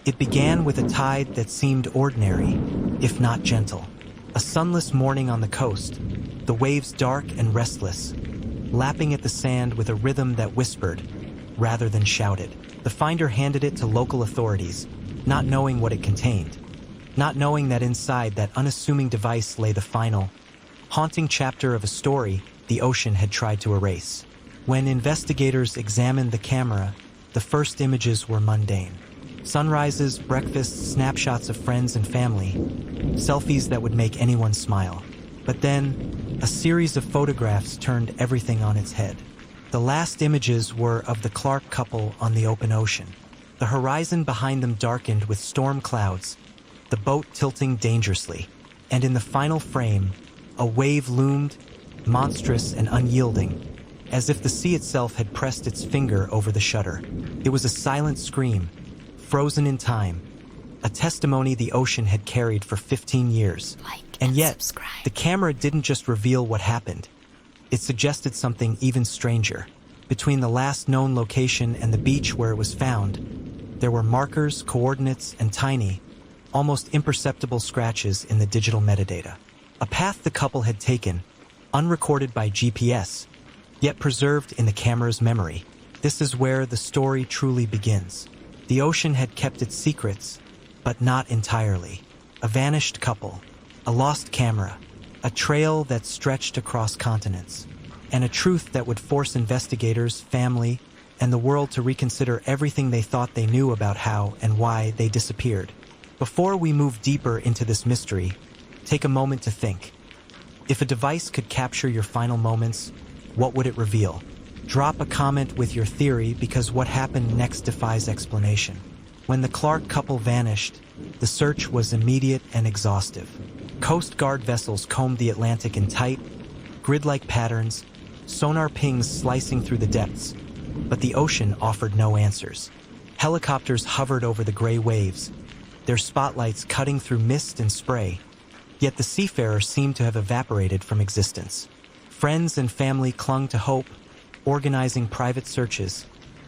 It began with a tide that seemed ordinary, if not gentle. A sunless morning on the coast, the waves dark and restless, lapping at the sand with a rhythm that whispered, rather than shouted. The finder handed it to local authorities, not knowing what it contained, not knowing that inside that unassuming device lay the final, haunting chapter of a story the ocean had tried to erase. When investigators examined the camera, the first images were mundane. Sunrises, breakfasts, snapshots of friends and family, selfies that would make anyone smile. But then, a series of photographs turned everything on its head. The last images were of the Clark couple on the open ocean. The horizon behind them darkened with storm clouds, the boat tilting dangerously, and in the final frame, a wave loomed, monstrous and unyielding, as if the sea itself had pressed its finger over the shutter. It was a silent scream, frozen in time, a testimony the ocean had carried for 15 years. And yet, subscribe. the camera didn't just reveal what happened. It suggested something even stranger. Between the last known location and the beach where it was found, there were markers, coordinates, and tiny, almost imperceptible scratches in the digital metadata. A path the couple had taken, unrecorded by GPS, yet preserved in the camera's memory. This is where the story truly begins. The ocean had kept its secrets, but not entirely. A vanished couple, a lost camera, a trail that stretched across continents, and a truth that would force investigators, family, and the world to reconsider everything they thought they knew about how and why they disappeared. Before we move deeper into this mystery, take a moment to think. If a device could capture your final moments, what would it reveal? Drop a comment with your theory, because what happened next defies explanation. When the Clark couple vanished, the search was immediate and exhaustive. Coast Guard vessels combed the Atlantic in tight, grid-like patterns, sonar pings slicing through the depths, but the ocean offered no answers. Helicopters hovered over the gray waves, their spotlights cutting through mist and spray, yet the seafarer seemed to have evaporated from existence. Friends and family clung to hope, organizing private searches,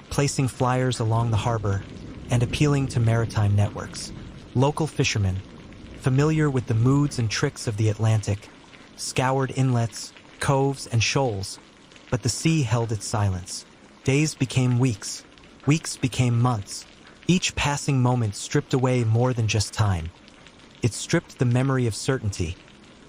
placing flyers along the harbor, and appealing to maritime networks. Local fishermen, familiar with the moods and tricks of the Atlantic, scoured inlets, coves, and shoals, but the sea held its silence. Days became weeks, weeks became months. Each passing moment stripped away more than just time. It stripped the memory of certainty,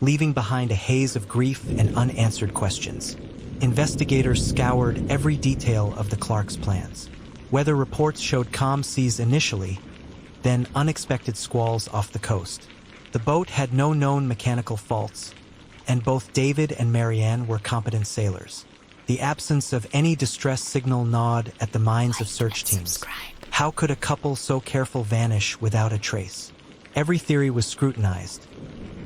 leaving behind a haze of grief and unanswered questions. Investigators scoured every detail of the Clarks' plans. Weather reports showed calm seas initially, then unexpected squalls off the coast. The boat had no known mechanical faults, and both David and Marianne were competent sailors. The absence of any distress signal gnawed at the minds of search teams. How could a couple so careful vanish without a trace? Every theory was scrutinized.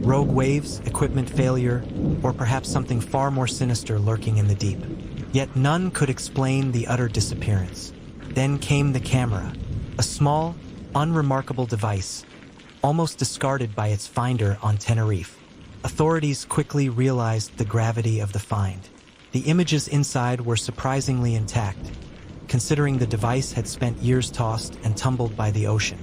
Rogue waves, equipment failure, or perhaps something far more sinister lurking in the deep. Yet none could explain the utter disappearance. Then came the camera, a small, unremarkable device, almost discarded by its finder on Tenerife. Authorities quickly realized the gravity of the find. The images inside were surprisingly intact, considering the device had spent years tossed and tumbled by the ocean.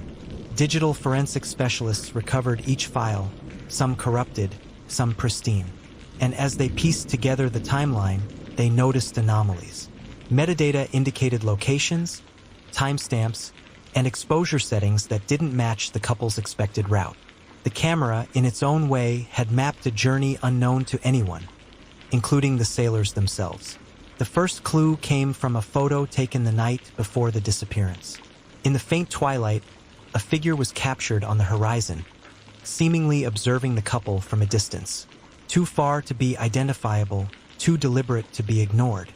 Digital forensic specialists recovered each file, some corrupted, some pristine. And as they pieced together the timeline, they noticed anomalies. Metadata indicated locations, timestamps, and exposure settings that didn't match the couple's expected route. The camera, in its own way, had mapped a journey unknown to anyone, including the sailors themselves. The first clue came from a photo taken the night before the disappearance. In the faint twilight, a figure was captured on the horizon, seemingly observing the couple from a distance. Too far to be identifiable, too deliberate to be ignored.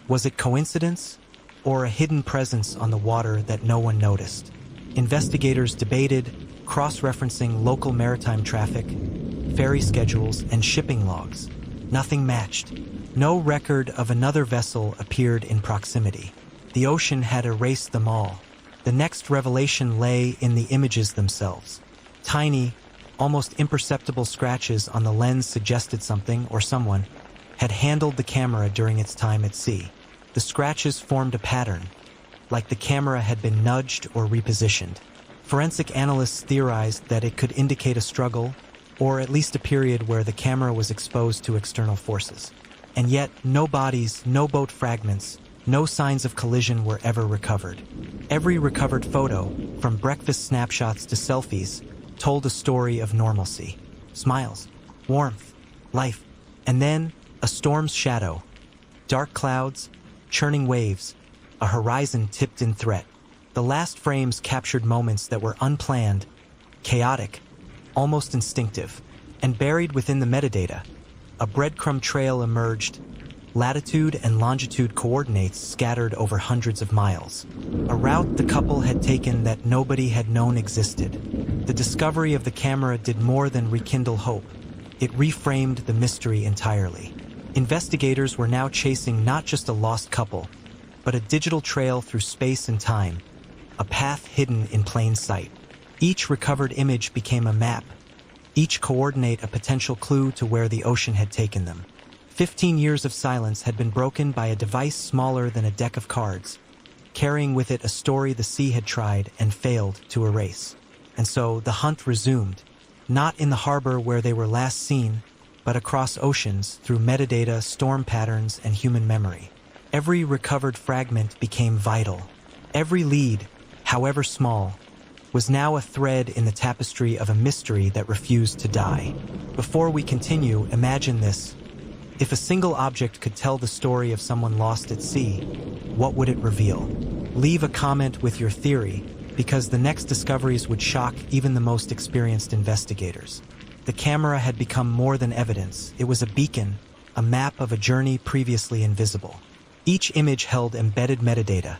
Was it coincidence, or a hidden presence on the water that no one noticed? Investigators debated, cross-referencing local maritime traffic, ferry schedules, and shipping logs. Nothing matched. No record of another vessel appeared in proximity. The ocean had erased them all. The next revelation lay in the images themselves. Tiny, almost imperceptible scratches on the lens suggested something or someone had handled the camera during its time at sea. The scratches formed a pattern, like the camera had been nudged or repositioned. Forensic analysts theorized that it could indicate a struggle, or at least a period where the camera was exposed to external forces. And yet, no bodies, no boat fragments, no signs of collision were ever recovered. Every recovered photo, from breakfast snapshots to selfies, told a story of normalcy. Smiles, warmth, life, and then a storm's shadow. Dark clouds, churning waves, a horizon tipped in threat. The last frames captured moments that were unplanned, chaotic, almost instinctive, and buried within the metadata. A breadcrumb trail emerged, latitude and longitude coordinates scattered over hundreds of miles. A route the couple had taken that nobody had known existed. The discovery of the camera did more than rekindle hope. It reframed the mystery entirely. Investigators were now chasing not just a lost couple, but a digital trail through space and time, a path hidden in plain sight. Each recovered image became a map, each coordinate a potential clue to where the ocean had taken them. 15 years of silence had been broken by a device smaller than a deck of cards, carrying with it a story the sea had tried and failed to erase. And so the hunt resumed, not in the harbor where they were last seen, but across oceans through metadata, storm patterns, and human memory. Every recovered fragment became vital. Every lead, however small, was now a thread in the tapestry of a mystery that refused to die. Before we continue, imagine this. If a single object could tell the story of someone lost at sea, what would it reveal? Leave a comment with your theory, because the next discoveries would shock even the most experienced investigators. The camera had become more than evidence. It was a beacon, a map of a journey previously invisible. Each image held embedded metadata,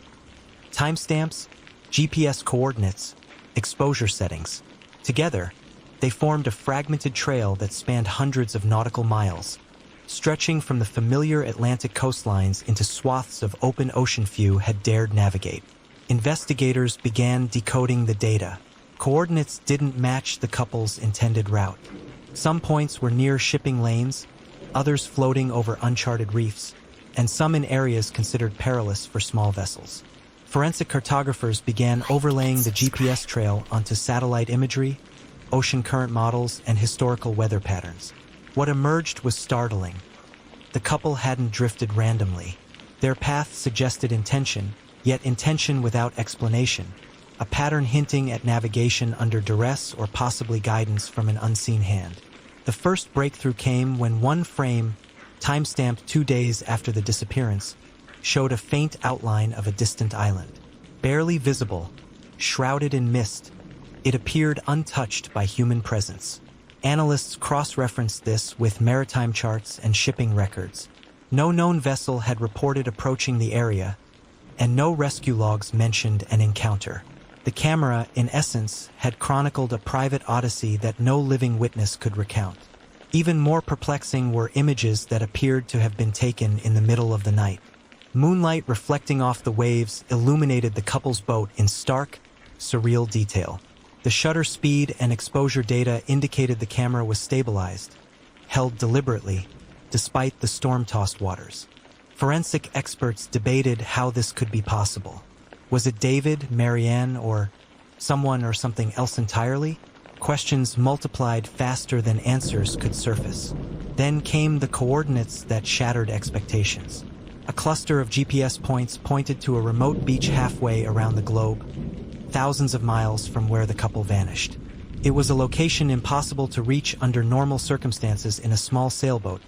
timestamps, GPS coordinates, exposure settings. Together, they formed a fragmented trail that spanned hundreds of nautical miles, stretching from the familiar Atlantic coastlines into swaths of open ocean few had dared navigate. Investigators began decoding the data. Coordinates didn't match the couple's intended route. Some points were near shipping lanes, others floating over uncharted reefs, and some in areas considered perilous for small vessels. Forensic cartographers began overlaying the GPS trail onto satellite imagery, ocean current models, and historical weather patterns. What emerged was startling. The couple hadn't drifted randomly. Their path suggested intention, yet intention without explanation, a pattern hinting at navigation under duress or possibly guidance from an unseen hand. The first breakthrough came when one frame, timestamped 2 days after the disappearance, showed a faint outline of a distant island. Barely visible, shrouded in mist, it appeared untouched by human presence. Analysts cross-referenced this with maritime charts and shipping records. No known vessel had reported approaching the area, and no rescue logs mentioned an encounter. The camera, in essence, had chronicled a private odyssey that no living witness could recount. Even more perplexing were images that appeared to have been taken in the middle of the night. Moonlight reflecting off the waves illuminated the couple's boat in stark, surreal detail. The shutter speed and exposure data indicated the camera was stabilized, held deliberately, despite the storm-tossed waters. Forensic experts debated how this could be possible. Was it David, Marianne, or someone or something else entirely? Questions multiplied faster than answers could surface. Then came the coordinates that shattered expectations. A cluster of GPS points pointed to a remote beach halfway around the globe, thousands of miles from where the couple vanished. It was a location impossible to reach under normal circumstances in a small sailboat,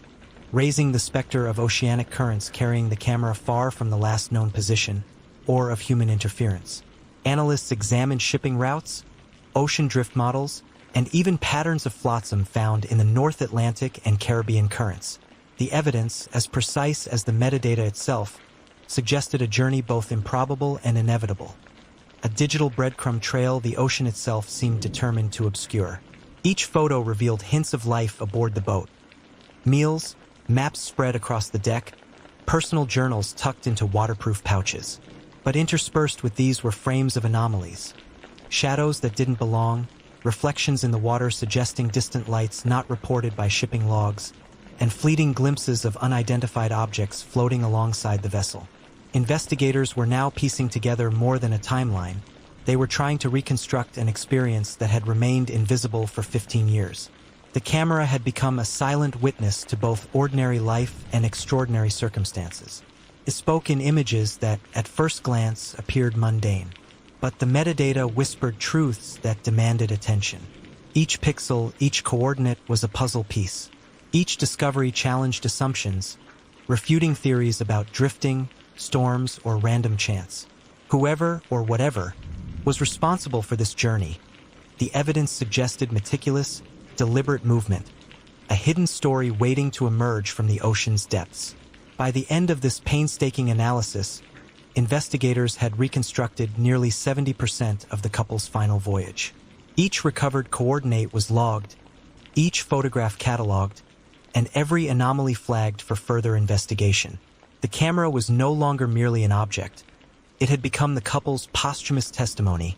raising the specter of oceanic currents carrying the camera far from the last known position, or of human interference. Analysts examined shipping routes, ocean drift models, and even patterns of flotsam found in the North Atlantic and Caribbean currents. The evidence, as precise as the metadata itself, suggested a journey both improbable and inevitable. A digital breadcrumb trail the ocean itself seemed determined to obscure. Each photo revealed hints of life aboard the boat. Meals, maps spread across the deck, personal journals tucked into waterproof pouches. But interspersed with these were frames of anomalies. Shadows that didn't belong, reflections in the water suggesting distant lights not reported by shipping logs, and fleeting glimpses of unidentified objects floating alongside the vessel. Investigators were now piecing together more than a timeline, They were trying to reconstruct an experience that had remained invisible for 15 years. The camera had become a silent witness to both ordinary life and extraordinary circumstances. It spoke in images that, at first glance, appeared mundane. But the metadata whispered truths that demanded attention. Each pixel, each coordinate was a puzzle piece. Each discovery challenged assumptions, refuting theories about drifting, storms, or random chance. Whoever, or whatever, was responsible for this journey. The evidence suggested meticulous, deliberate movement, a hidden story waiting to emerge from the ocean's depths. By the end of this painstaking analysis, investigators had reconstructed nearly 70% of the couple's final voyage. Each recovered coordinate was logged, each photograph cataloged, and every anomaly flagged for further investigation. The camera was no longer merely an object. It had become the couple's posthumous testimony,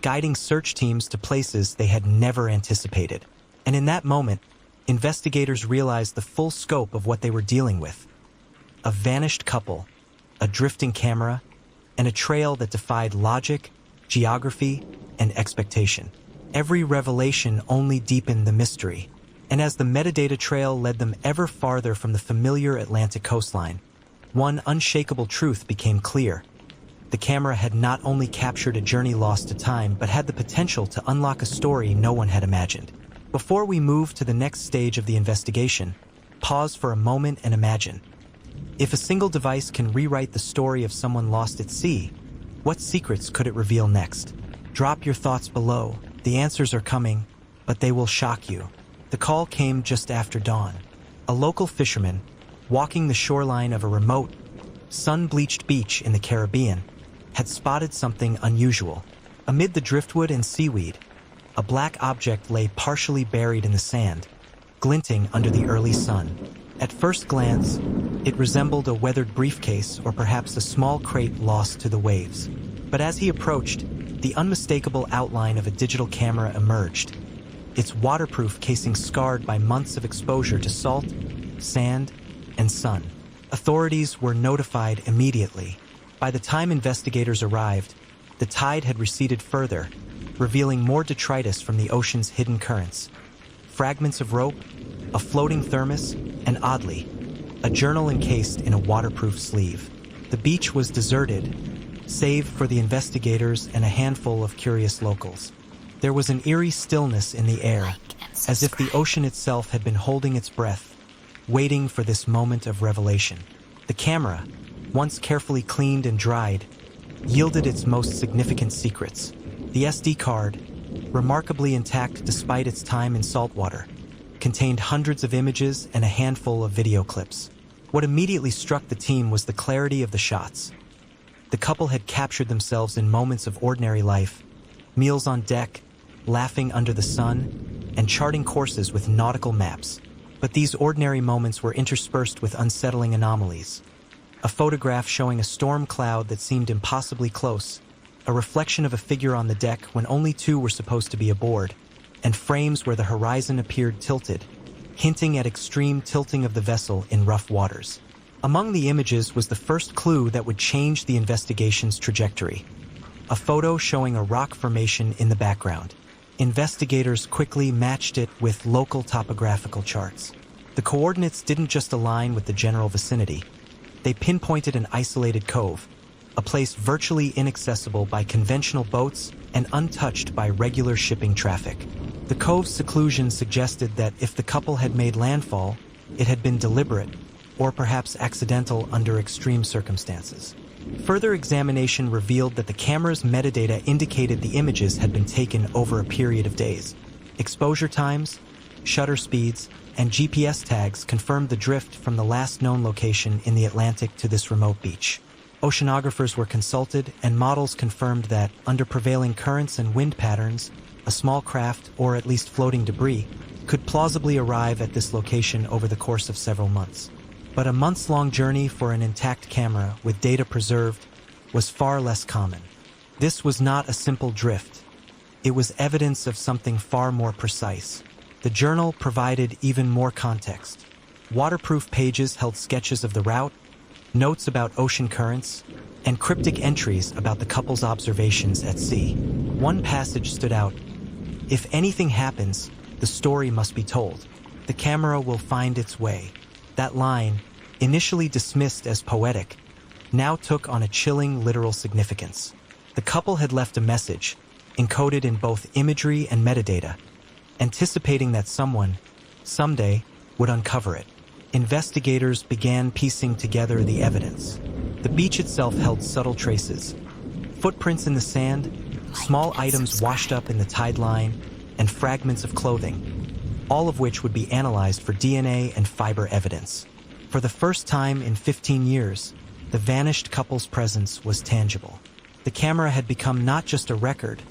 guiding search teams to places they had never anticipated. And in that moment, investigators realized the full scope of what they were dealing with. A vanished couple, a drifting camera, and a trail that defied logic, geography, and expectation. Every revelation only deepened the mystery, and as the metadata trail led them ever farther from the familiar Atlantic coastline, one unshakable truth became clear. The camera had not only captured a journey lost to time, but had the potential to unlock a story no one had imagined. Before we move to the next stage of the investigation, pause for a moment and imagine. If a single device can rewrite the story of someone lost at sea, what secrets could it reveal next? Drop your thoughts below. The answers are coming, but they will shock you. The call came just after dawn. A local fisherman, walking the shoreline of a remote, sun-bleached beach in the Caribbean, had spotted something unusual. Amid the driftwood and seaweed, a black object lay partially buried in the sand, glinting under the early sun. At first glance, it resembled a weathered briefcase or perhaps a small crate lost to the waves. But as he approached, the unmistakable outline of a digital camera emerged, its waterproof casing scarred by months of exposure to salt, sand, and sun. Authorities were notified immediately. By the time investigators arrived, the tide had receded further, revealing more detritus from the ocean's hidden currents. Fragments of rope, a floating thermos, and oddly, a journal encased in a waterproof sleeve. The beach was deserted, save for the investigators and a handful of curious locals. There was an eerie stillness in the air, as if the ocean itself had been holding its breath, waiting for this moment of revelation. The camera, once carefully cleaned and dried, yielded its most significant secrets. The SD card, remarkably intact despite its time in saltwater, contained hundreds of images and a handful of video clips. What immediately struck the team was the clarity of the shots. The couple had captured themselves in moments of ordinary life, meals on deck, laughing under the sun, and charting courses with nautical maps. But these ordinary moments were interspersed with unsettling anomalies. A photograph showing a storm cloud that seemed impossibly close, a reflection of a figure on the deck when only two were supposed to be aboard, and frames where the horizon appeared tilted, hinting at extreme tilting of the vessel in rough waters. Among the images was the first clue that would change the investigation's trajectory. A photo showing a rock formation in the background. Investigators quickly matched it with local topographical charts. The coordinates didn't just align with the general vicinity. They pinpointed an isolated cove, a place virtually inaccessible by conventional boats and untouched by regular shipping traffic. The cove's seclusion suggested that if the couple had made landfall, it had been deliberate, or perhaps accidental under extreme circumstances. Further examination revealed that the camera's metadata indicated the images had been taken over a period of days. Exposure times, shutter speeds, and GPS tags confirmed the drift from the last known location in the Atlantic to this remote beach. Oceanographers were consulted, and models confirmed that, under prevailing currents and wind patterns, a small craft, or at least floating debris, could plausibly arrive at this location over the course of several months. But a months-long journey for an intact camera with data preserved was far less common. This was not a simple drift. It was evidence of something far more precise. The journal provided even more context. Waterproof pages held sketches of the route, notes about ocean currents, and cryptic entries about the couple's observations at sea. One passage stood out: "If anything happens, the story must be told. The camera will find its way." That line, initially dismissed as poetic, now took on a chilling literal significance. The couple had left a message, encoded in both imagery and metadata, anticipating that someone, someday, would uncover it. Investigators began piecing together the evidence. The beach itself held subtle traces: footprints in the sand, small items washed up in the tide line, and fragments of clothing, all of which would be analyzed for DNA and fiber evidence. For the first time in 15 years, the vanished couple's presence was tangible. The camera had become not just a record,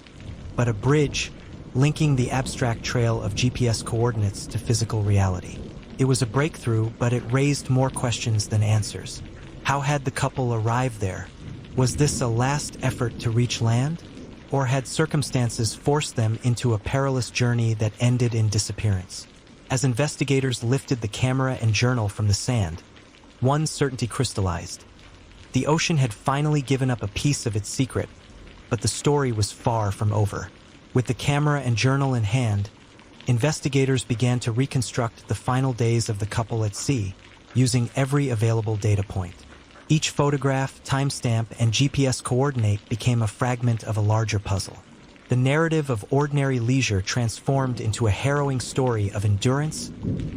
but a bridge linking the abstract trail of GPS coordinates to physical reality. It was a breakthrough, but it raised more questions than answers. How had the couple arrived there? Was this a last effort to reach land? Or had circumstances forced them into a perilous journey that ended in disappearance? As investigators lifted the camera and journal from the sand, one certainty crystallized: the ocean had finally given up a piece of its secret, but the story was far from over. With the camera and journal in hand, investigators began to reconstruct the final days of the couple at sea, using every available data point. Each photograph, timestamp, and GPS coordinate became a fragment of a larger puzzle. The narrative of ordinary leisure transformed into a harrowing story of endurance,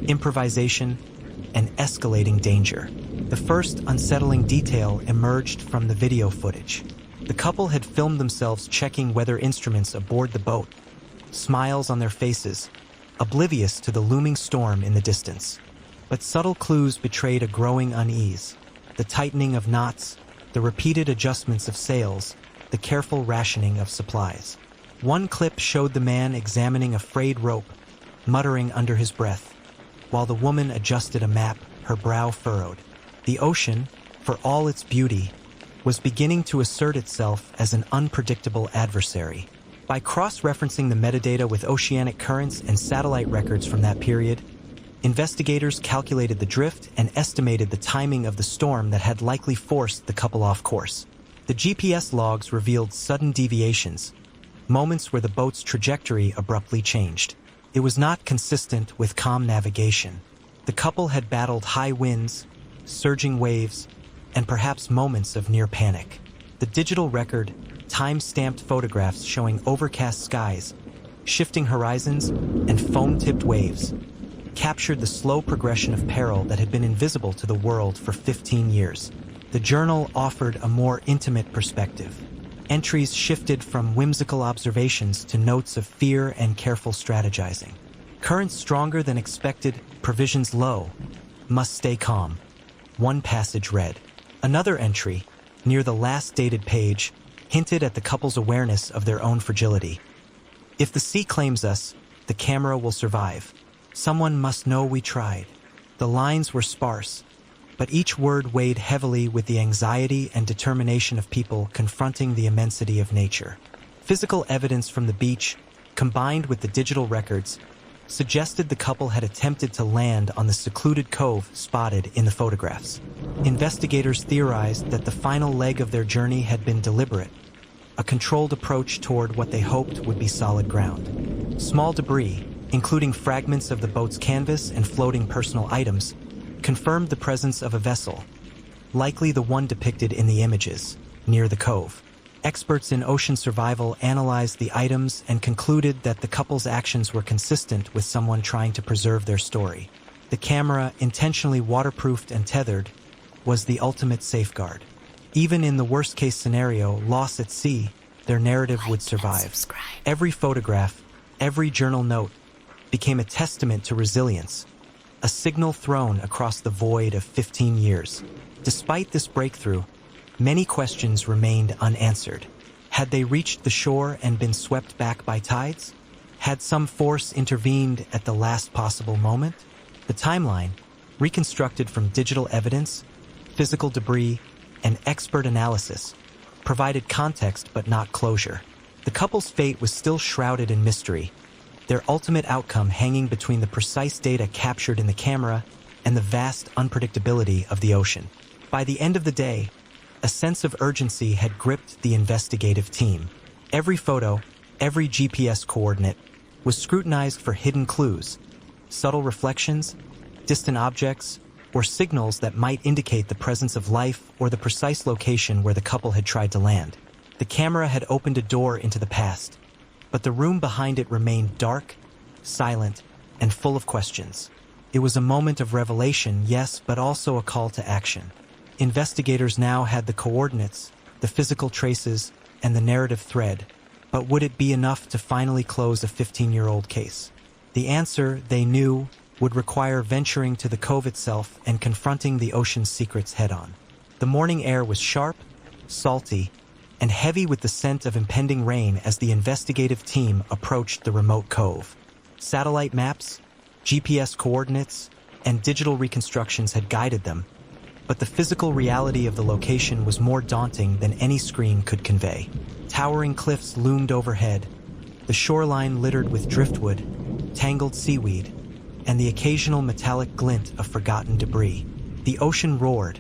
improvisation, and escalating danger. The first unsettling detail emerged from the video footage. The couple had filmed themselves checking weather instruments aboard the boat, smiles on their faces, oblivious to the looming storm in the distance. But subtle clues betrayed a growing unease: the tightening of knots, the repeated adjustments of sails, the careful rationing of supplies. One clip showed the man examining a frayed rope, muttering under his breath, while the woman adjusted a map, her brow furrowed. The ocean, for all its beauty, was beginning to assert itself as an unpredictable adversary. By cross-referencing the metadata with oceanic currents and satellite records from that period, investigators calculated the drift and estimated the timing of the storm that had likely forced the couple off course. The GPS logs revealed sudden deviations, moments where the boat's trajectory abruptly changed. It was not consistent with calm navigation. The couple had battled high winds, surging waves, and perhaps moments of near panic. The digital record, time-stamped photographs showing overcast skies, shifting horizons, and foam-tipped waves, captured the slow progression of peril that had been invisible to the world for 15 years. The journal offered a more intimate perspective. Entries shifted from whimsical observations to notes of fear and careful strategizing. Currents stronger than expected, provisions low. Must stay calm. One passage read. Another entry, near the last dated page, hinted at the couple's awareness of their own fragility. If the sea claims us, the camera will survive. Someone must know we tried. The lines were sparse, but each word weighed heavily with the anxiety and determination of people confronting the immensity of nature. Physical evidence from the beach, combined with the digital records, suggested the couple had attempted to land on the secluded cove spotted in the photographs. Investigators theorized that the final leg of their journey had been deliberate, a controlled approach toward what they hoped would be solid ground. Small debris, including fragments of the boat's canvas and floating personal items, confirmed the presence of a vessel, likely the one depicted in the images, near the cove. Experts in ocean survival analyzed the items and concluded that the couple's actions were consistent with someone trying to preserve their story. The camera, intentionally waterproofed and tethered, was the ultimate safeguard. Even in the worst-case scenario, loss at sea, their narrative would survive. Every photograph, every journal note, became a testament to resilience, a signal thrown across the void of 15 years. Despite this breakthrough, many questions remained unanswered. Had they reached the shore and been swept back by tides? Had some force intervened at the last possible moment? The timeline, reconstructed from digital evidence, physical debris, and expert analysis, provided context but not closure. The couple's fate was still shrouded in mystery, their ultimate outcome hanging between the precise data captured in the camera and the vast unpredictability of the ocean. By the end of the day, A sense of urgency had gripped the investigative team. Every photo, every GPS coordinate, was scrutinized for hidden clues, subtle reflections, distant objects, or signals that might indicate the presence of life or the precise location where the couple had tried to land. The camera had opened a door into the past, but the room behind it remained dark, silent, and full of questions. It was a moment of revelation, yes, but also a call to action. Investigators now had the coordinates, the physical traces, and the narrative thread, but would it be enough to finally close a 15-year-old case? The answer, they knew, would require venturing to the cove itself and confronting the ocean's secrets head-on. The morning air was sharp, salty, and heavy with the scent of impending rain as the investigative team approached the remote cove. Satellite maps, GPS coordinates, and digital reconstructions had guided them, but the physical reality of the location was more daunting than any screen could convey. Towering cliffs loomed overhead, the shoreline littered with driftwood, tangled seaweed, and the occasional metallic glint of forgotten debris. The ocean roared,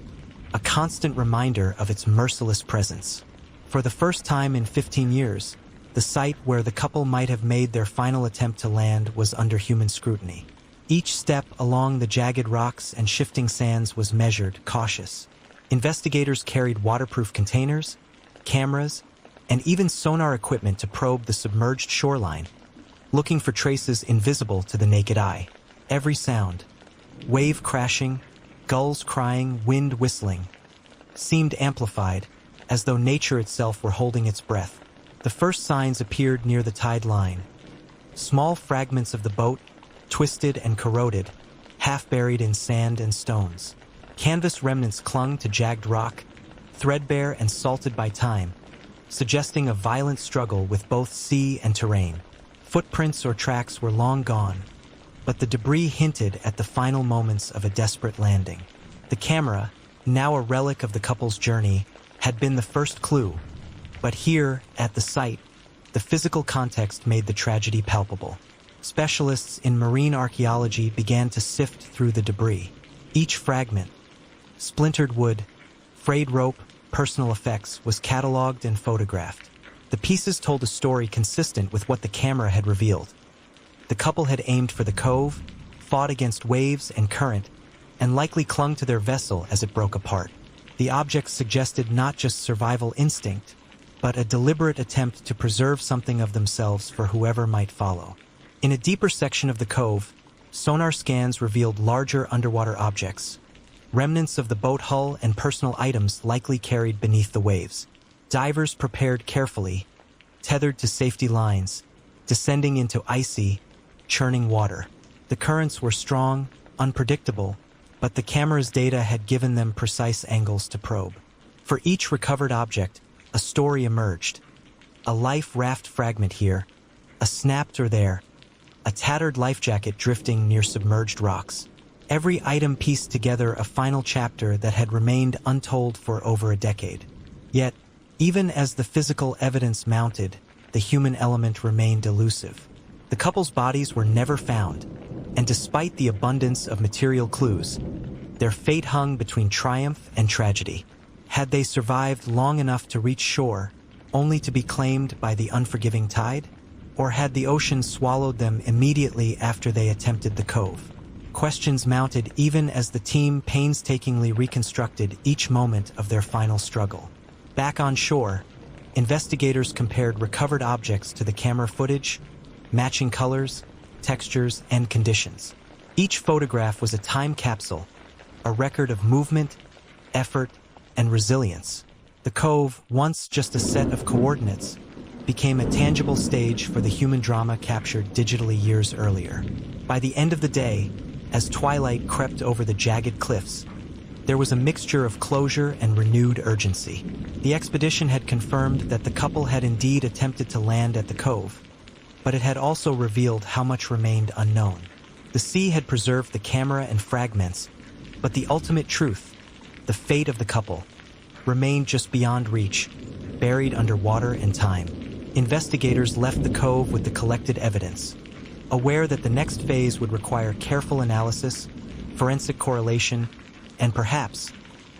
a constant reminder of its merciless presence. For the first time in 15 years, the site where the couple might have made their final attempt to land was under human scrutiny. Each step along the jagged rocks and shifting sands was measured, cautious. Investigators carried waterproof containers, cameras, and even sonar equipment to probe the submerged shoreline, looking for traces invisible to the naked eye. Every sound, wave crashing, gulls crying, wind whistling, seemed amplified, as though nature itself were holding its breath. The first signs appeared near the tide line. Small fragments of the boat, twisted and corroded, half buried in sand and stones. Canvas remnants clung to jagged rock, threadbare and salted by time, suggesting a violent struggle with both sea and terrain. Footprints or tracks were long gone, but the debris hinted at the final moments of a desperate landing. The camera, now a relic of the couple's journey, had been the first clue, but here, at the site, the physical context made the tragedy palpable. Specialists in marine archaeology began to sift through the debris. Each fragment, splintered wood, frayed rope, personal effects, was cataloged and photographed. The pieces told a story consistent with what the camera had revealed. The couple had aimed for the cove, fought against waves and current, and likely clung to their vessel as it broke apart. The objects suggested not just survival instinct, but a deliberate attempt to preserve something of themselves for whoever might follow. In a deeper section of the cove, sonar scans revealed larger underwater objects, remnants of the boat hull and personal items likely carried beneath the waves. Divers prepared carefully, tethered to safety lines, descending into icy, churning water. The currents were strong, unpredictable, but the camera's data had given them precise angles to probe. For each recovered object, a story emerged. A life raft fragment here, a snapper there, a tattered life jacket drifting near submerged rocks. Every item pieced together a final chapter that had remained untold for over a decade. Yet, even as the physical evidence mounted, the human element remained elusive. The couple's bodies were never found, and despite the abundance of material clues, their fate hung between triumph and tragedy. Had they survived long enough to reach shore, only to be claimed by the unforgiving tide? Or had the ocean swallowed them immediately after they attempted the cove? Questions mounted even as the team painstakingly reconstructed each moment of their final struggle. Back on shore, investigators compared recovered objects to the camera footage, matching colors, textures, and conditions. Each photograph was a time capsule, a record of movement, effort, and resilience. The cove, once just a set of coordinates, became a tangible stage for the human drama captured digitally years earlier. By the end of the day, as twilight crept over the jagged cliffs, there was a mixture of closure and renewed urgency. The expedition had confirmed that the couple had indeed attempted to land at the cove, but it had also revealed how much remained unknown. The sea had preserved the camera and fragments, but the ultimate truth, the fate of the couple, remained just beyond reach, buried under water and time. Investigators left the cove with the collected evidence, aware that the next phase would require careful analysis, forensic correlation, and perhaps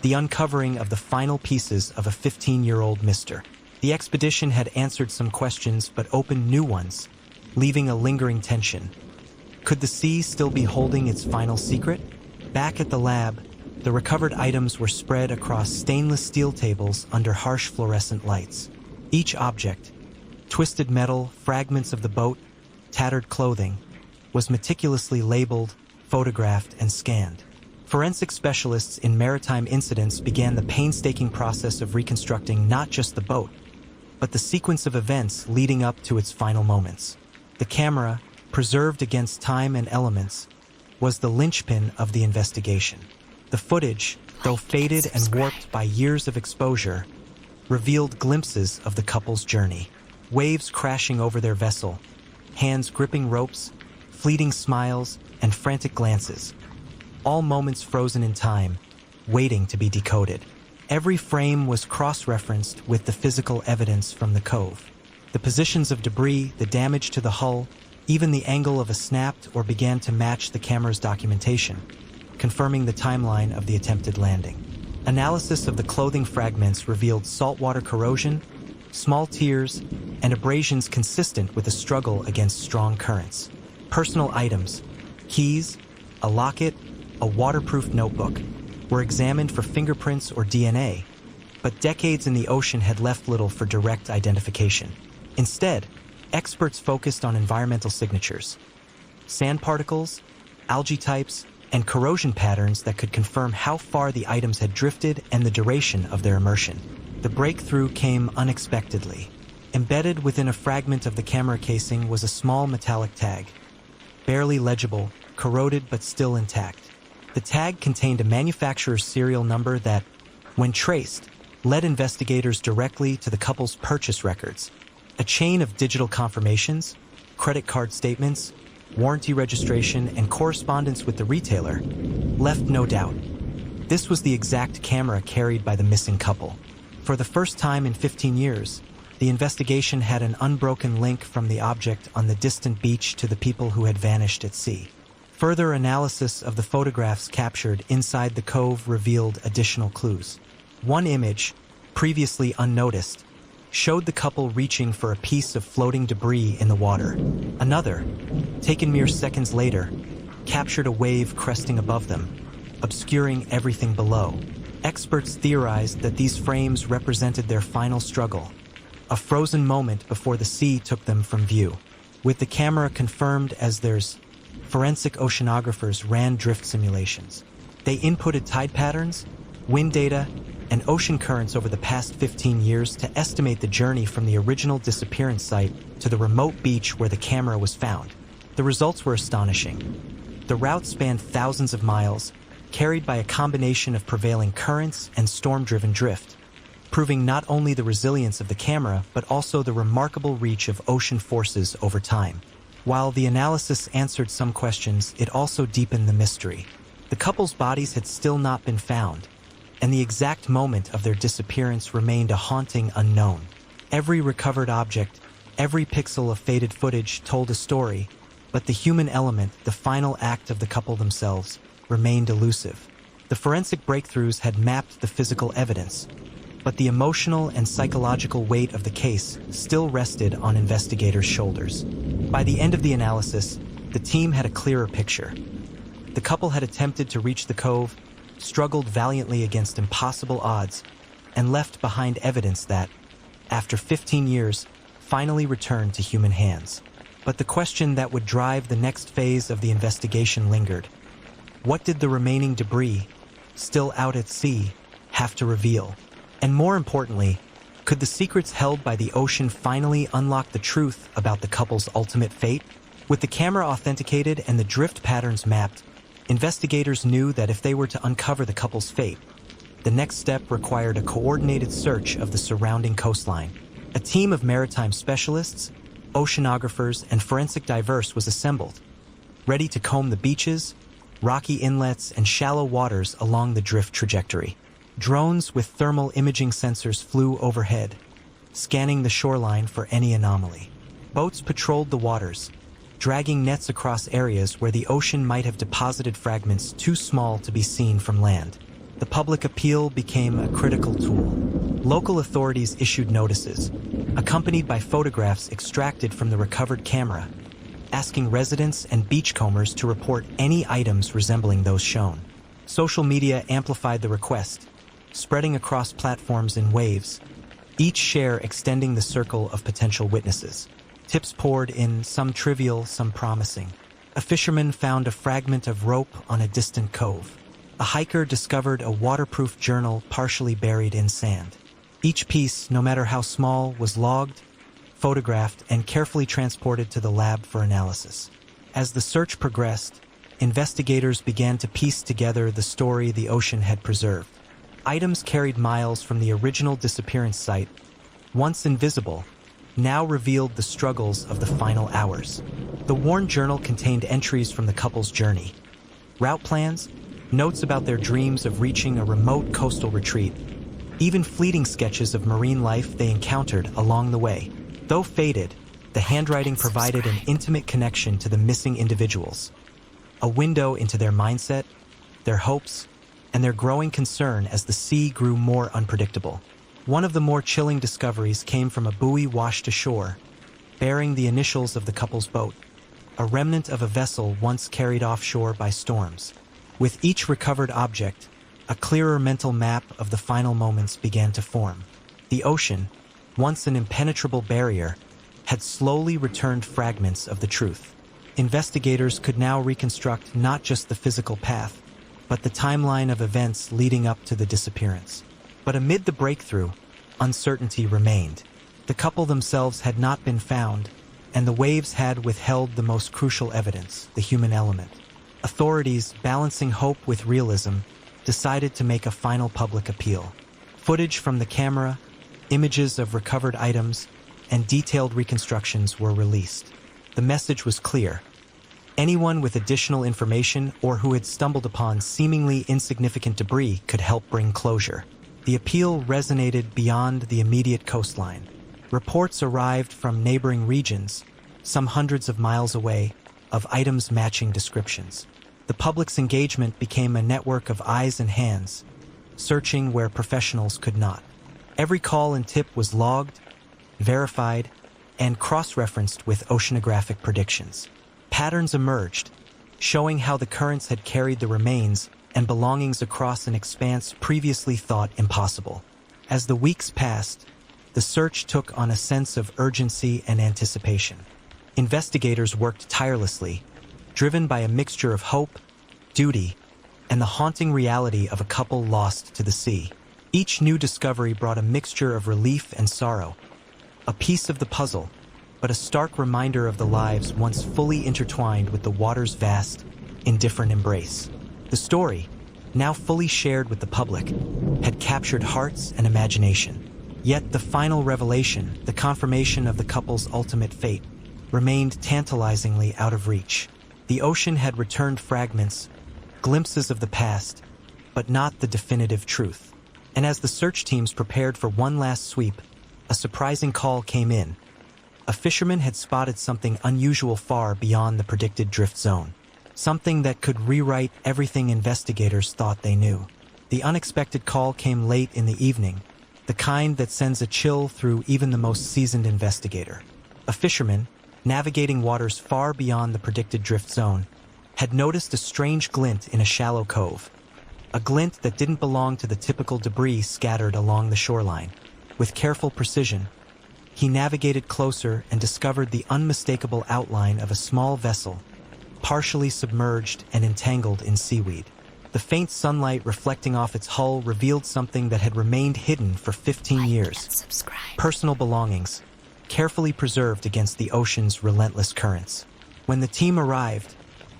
the uncovering of the final pieces of a 15-year-old mystery. The expedition had answered some questions but opened new ones, leaving a lingering tension. Could the sea still be holding its final secret? Back at the lab, the recovered items were spread across stainless steel tables under harsh fluorescent lights. Each object, twisted metal, fragments of the boat, tattered clothing, was meticulously labeled, photographed, and scanned. Forensic specialists in maritime incidents began the painstaking process of reconstructing not just the boat, but the sequence of events leading up to its final moments. The camera, preserved against time and elements, was the linchpin of the investigation. The footage, though faded and warped by years of exposure, revealed glimpses of the couple's journey. Waves crashing over their vessel, hands gripping ropes, fleeting smiles, and frantic glances. All moments frozen in time, waiting to be decoded. Every frame was cross-referenced with the physical evidence from the cove. The positions of debris, the damage to the hull, even the angle of a snapped or began to match the camera's documentation, confirming the timeline of the attempted landing. Analysis of the clothing fragments revealed saltwater corrosion, small tears, and abrasions consistent with a struggle against strong currents. Personal items, keys, a locket, a waterproof notebook, were examined for fingerprints or DNA, but decades in the ocean had left little for direct identification. Instead, experts focused on environmental signatures, sand particles, algae types, and corrosion patterns that could confirm how far the items had drifted and the duration of their immersion. The breakthrough came unexpectedly. Embedded within a fragment of the camera casing was a small metallic tag, barely legible, corroded but still intact. The tag contained a manufacturer's serial number that, when traced, led investigators directly to the couple's purchase records. A chain of digital confirmations, credit card statements, warranty registration, and correspondence with the retailer left no doubt. This was the exact camera carried by the missing couple. For the first time in 15 years, the investigation had an unbroken link from the object on the distant beach to the people who had vanished at sea. Further analysis of the photographs captured inside the cove revealed additional clues. One image, previously unnoticed, showed the couple reaching for a piece of floating debris in the water. Another, taken mere seconds later, captured a wave cresting above them, obscuring everything below. Experts theorized that these frames represented their final struggle, a frozen moment before the sea took them from view. With the camera confirmed as theirs, forensic oceanographers ran drift simulations. They inputted tide patterns, wind data, and ocean currents over the past 15 years to estimate the journey from the original disappearance site to the remote beach where the camera was found. The results were astonishing. The route spanned thousands of miles, carried by a combination of prevailing currents and storm-driven drift, proving not only the resilience of the camera but also the remarkable reach of ocean forces over time. While the analysis answered some questions, it also deepened the mystery. The couple's bodies had still not been found, and the exact moment of their disappearance remained a haunting unknown. Every recovered object, every pixel of faded footage told a story, but the human element, the final act of the couple themselves, remained elusive. The forensic breakthroughs had mapped the physical evidence, but the emotional and psychological weight of the case still rested on investigators' shoulders. By the end of the analysis, the team had a clearer picture. The couple had attempted to reach the cove, struggled valiantly against impossible odds, and left behind evidence that, after 15 years, finally returned to human hands. But the question that would drive the next phase of the investigation lingered. What did the remaining debris, still out at sea, have to reveal? And more importantly, could the secrets held by the ocean finally unlock the truth about the couple's ultimate fate? With the camera authenticated and the drift patterns mapped, investigators knew that if they were to uncover the couple's fate, the next step required a coordinated search of the surrounding coastline. A team of maritime specialists, oceanographers, and forensic divers was assembled, ready to comb the beaches, rocky inlets, and shallow waters along the drift trajectory. Drones with thermal imaging sensors flew overhead, scanning the shoreline for any anomaly. Boats patrolled the waters, dragging nets across areas where the ocean might have deposited fragments too small to be seen from land. The public appeal became a critical tool. Local authorities issued notices, accompanied by photographs extracted from the recovered camera, asking residents and beachcombers to report any items resembling those shown. Social media amplified the request, spreading across platforms in waves, each share extending the circle of potential witnesses. Tips poured in, some trivial, some promising. A fisherman found a fragment of rope on a distant cove. A hiker discovered a waterproof journal partially buried in sand. Each piece, no matter how small, was logged, photographed, and carefully transported to the lab for analysis. As the search progressed, investigators began to piece together the story the ocean had preserved. Items carried miles from the original disappearance site, once invisible, now revealed the struggles of the final hours. The worn journal contained entries from the couple's journey, route plans, notes about their dreams of reaching a remote coastal retreat, even fleeting sketches of marine life they encountered along the way. Though faded, the handwriting provided an intimate connection to the missing individuals, a window into their mindset, their hopes, and their growing concern as the sea grew more unpredictable. One of the more chilling discoveries came from a buoy washed ashore, bearing the initials of the couple's boat, a remnant of a vessel once carried offshore by storms. With each recovered object, a clearer mental map of the final moments began to form. The ocean, once an impenetrable barrier, had slowly returned fragments of the truth. Investigators could now reconstruct not just the physical path, but the timeline of events leading up to the disappearance. But amid the breakthrough, uncertainty remained. The couple themselves had not been found, and the waves had withheld the most crucial evidence, the human element. Authorities, balancing hope with realism, decided to make a final public appeal. Footage from the camera, images of recovered items, and detailed reconstructions were released. The message was clear. Anyone with additional information or who had stumbled upon seemingly insignificant debris could help bring closure. The appeal resonated beyond the immediate coastline. Reports arrived from neighboring regions, some hundreds of miles away, of items matching descriptions. The public's engagement became a network of eyes and hands, searching where professionals could not. Every call and tip was logged, verified, and cross-referenced with oceanographic predictions. Patterns emerged, showing how the currents had carried the remains and belongings across an expanse previously thought impossible. As the weeks passed, the search took on a sense of urgency and anticipation. Investigators worked tirelessly, driven by a mixture of hope, duty, and the haunting reality of a couple lost to the sea. Each new discovery brought a mixture of relief and sorrow, a piece of the puzzle, but a stark reminder of the lives once fully intertwined with the water's vast, indifferent embrace. The story, now fully shared with the public, had captured hearts and imagination. Yet the final revelation, the confirmation of the couple's ultimate fate, remained tantalizingly out of reach. The ocean had returned fragments, glimpses of the past, but not the definitive truth. And as the search teams prepared for one last sweep, a surprising call came in. A fisherman had spotted something unusual far beyond the predicted drift zone. Something that could rewrite everything investigators thought they knew. The unexpected call came late in the evening, the kind that sends a chill through even the most seasoned investigator. A fisherman, navigating waters far beyond the predicted drift zone, had noticed a strange glint in a shallow cove. A glint that didn't belong to the typical debris scattered along the shoreline. With careful precision, he navigated closer and discovered the unmistakable outline of a small vessel, partially submerged and entangled in seaweed. The faint sunlight reflecting off its hull revealed something that had remained hidden for 15 years. Personal belongings, carefully preserved against the ocean's relentless currents. When the team arrived,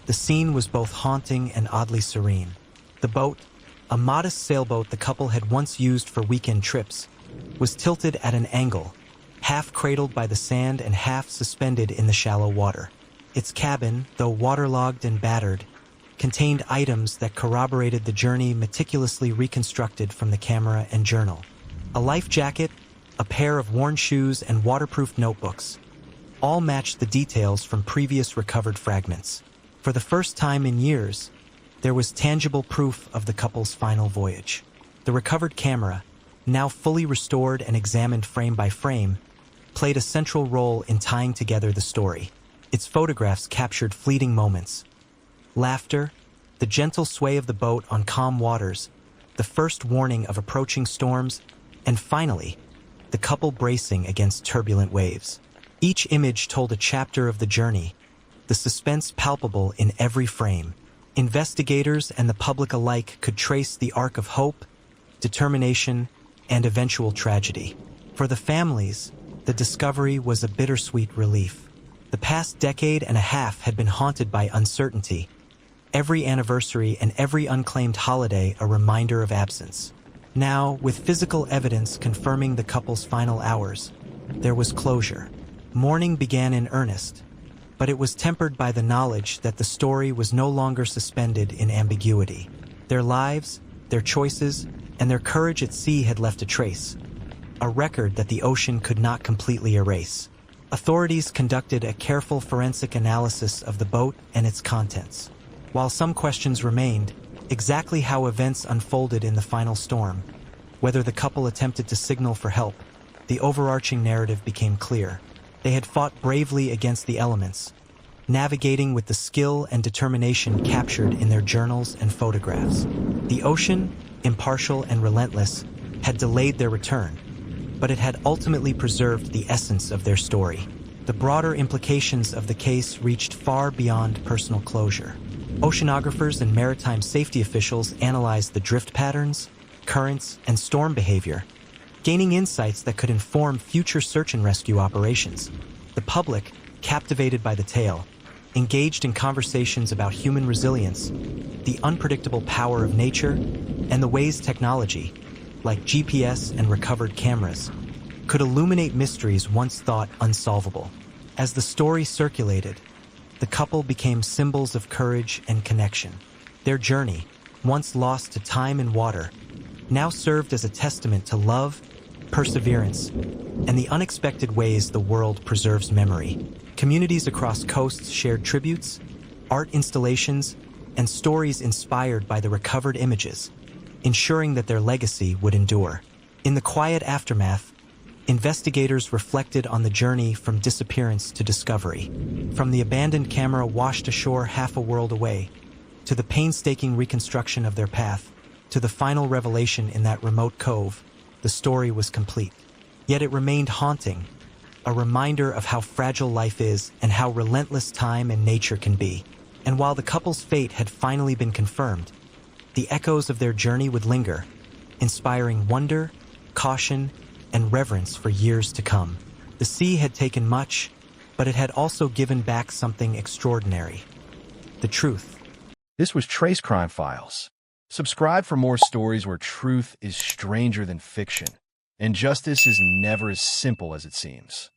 the scene was both haunting and oddly serene. The boat, a modest sailboat the couple had once used for weekend trips, was tilted at an angle, half cradled by the sand and half suspended in the shallow water. Its cabin, though waterlogged and battered, contained items that corroborated the journey meticulously reconstructed from the camera and journal. A life jacket, a pair of worn shoes, and waterproof notebooks all matched the details from previous recovered fragments. For the first time in years, there was tangible proof of the couple's final voyage. The recovered camera, now fully restored and examined frame by frame, played a central role in tying together the story. Its photographs captured fleeting moments: laughter, the gentle sway of the boat on calm waters, the first warning of approaching storms, and finally, the couple bracing against turbulent waves. Each image told a chapter of the journey, the suspense palpable in every frame. Investigators and the public alike could trace the arc of hope, determination, and eventual tragedy. For the families, the discovery was a bittersweet relief. The past decade and a half had been haunted by uncertainty, every anniversary and every unclaimed holiday a reminder of absence. Now, with physical evidence confirming the couple's final hours, there was closure. Mourning began in earnest, but it was tempered by the knowledge that the story was no longer suspended in ambiguity. Their lives, their choices, and their courage at sea had left a trace, a record that the ocean could not completely erase. Authorities conducted a careful forensic analysis of the boat and its contents. While some questions remained, exactly how events unfolded in the final storm, whether the couple attempted to signal for help, the overarching narrative became clear. They had fought bravely against the elements, navigating with the skill and determination captured in their journals and photographs. The ocean, impartial and relentless, had delayed their return, but it had ultimately preserved the essence of their story. The broader implications of the case reached far beyond personal closure. Oceanographers and maritime safety officials analyzed the drift patterns, currents, and storm behavior, gaining insights that could inform future search and rescue operations. The public, captivated by the tale, engaged in conversations about human resilience, the unpredictable power of nature, and the ways technology, like GPS and recovered cameras, could illuminate mysteries once thought unsolvable. As the story circulated, the couple became symbols of courage and connection. Their journey, once lost to time and water, now served as a testament to love, perseverance, and the unexpected ways the world preserves memory. Communities across coasts shared tributes, art installations, and stories inspired by the recovered images, ensuring that their legacy would endure. In the quiet aftermath, investigators reflected on the journey from disappearance to discovery, from the abandoned camera washed ashore half a world away, to the painstaking reconstruction of their path, to the final revelation in that remote cove. The story was complete. Yet it remained haunting, a reminder of how fragile life is and how relentless time and nature can be. And while the couple's fate had finally been confirmed, the echoes of their journey would linger, inspiring wonder, caution, and reverence for years to come. The sea had taken much, but it had also given back something extraordinary: the truth. This was Trace Crime Files. Subscribe for more stories where truth is stranger than fiction, and justice is never as simple as it seems.